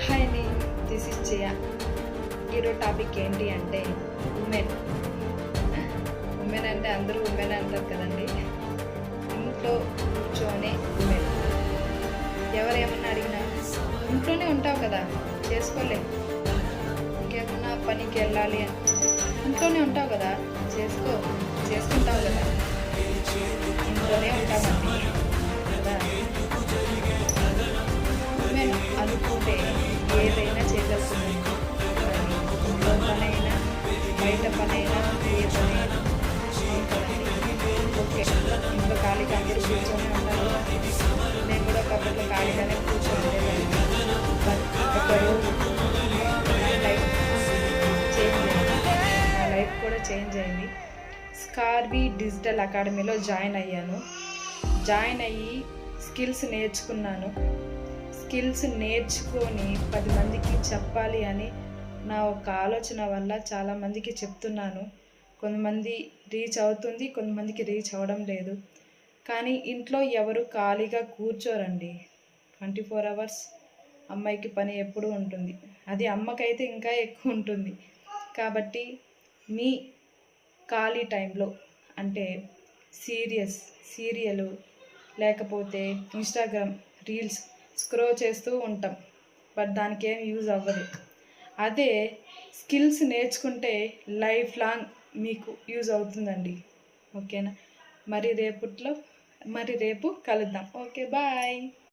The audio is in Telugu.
హాయ్ అండి, దిస్ ఇస్ జయ. ఈరోజు టాపిక్ ఏంటి అంటే ఉమెన్. ఉమెన్ అంటే అందరూ ఉమెన్ అంటారు కదండి. ఇంట్లో కూర్చొనే ఉమెన్. ఎవరేమన్నా అడిగినా ఇంట్లోనే ఉంటావు కదా, చేసుకోలే, ఇంకేమన్నా పనికి వెళ్ళాలి అని ఇంట్లోనే ఉంటావు కదా, చేసుకుంటావు కదా, ఇంట్లోనే ఉంటామండి కదా. ఉమెన్ అనుకుంటే ఏదైనా చేయగలుగుతుంది. ఇంట్లో పనైనా బయట పనైనా ఏ పనైనా అవుతుందండి. ఓకే, ఇంట్లో ఖాళీగా అందరూ కూర్చొని ఉంటారు. నేను కూడా ఒకప్పట్లో ఖాళీగానే కూర్చొని ఉండేదాన్ని. బట్ ఒకరోజు నా లైఫ్ చేంజ్ అయింది. నా లైఫ్ కూడా చేంజ్ అయింది. స్కార్వి డిజిటల్ అకాడమీలో జాయిన్ అయ్యాను. జాయిన్ అయ్యి స్కిల్స్ నేర్చుకున్నాను. స్కిల్స్ నేర్చుకొని 10 మందికి చెప్పాలి అని నా ఒక ఆలోచన వల్ల చాలామందికి చెప్తున్నాను. కొంతమంది రీచ్ అవుతుంది, కొంతమందికి రీచ్ అవ్వడం లేదు. కానీ ఇంట్లో ఎవరు ఖాళీగా కూర్చోరండి. 24 అవర్స్ అమ్మాయికి పని ఎప్పుడూ ఉంటుంది. అది అమ్మకైతే ఇంకా ఎక్కువ ఉంటుంది. కాబట్టి మీ ఖాళీ టైంలో అంటే సీరియలు లేకపోతే ఇన్స్టాగ్రామ్ రీల్స్ స్క్రోల్ చేస్తూ ఉంటాం. బట్ దానికి ఏం యూజ్ అవ్వదు. అదే స్కిల్స్ నేర్చుకుంటే లైఫ్ లాంగ్ మీకు యూజ్ అవుతుందండి. ఓకేనా? మరి రేపు కలుద్దాం. Okay, bye.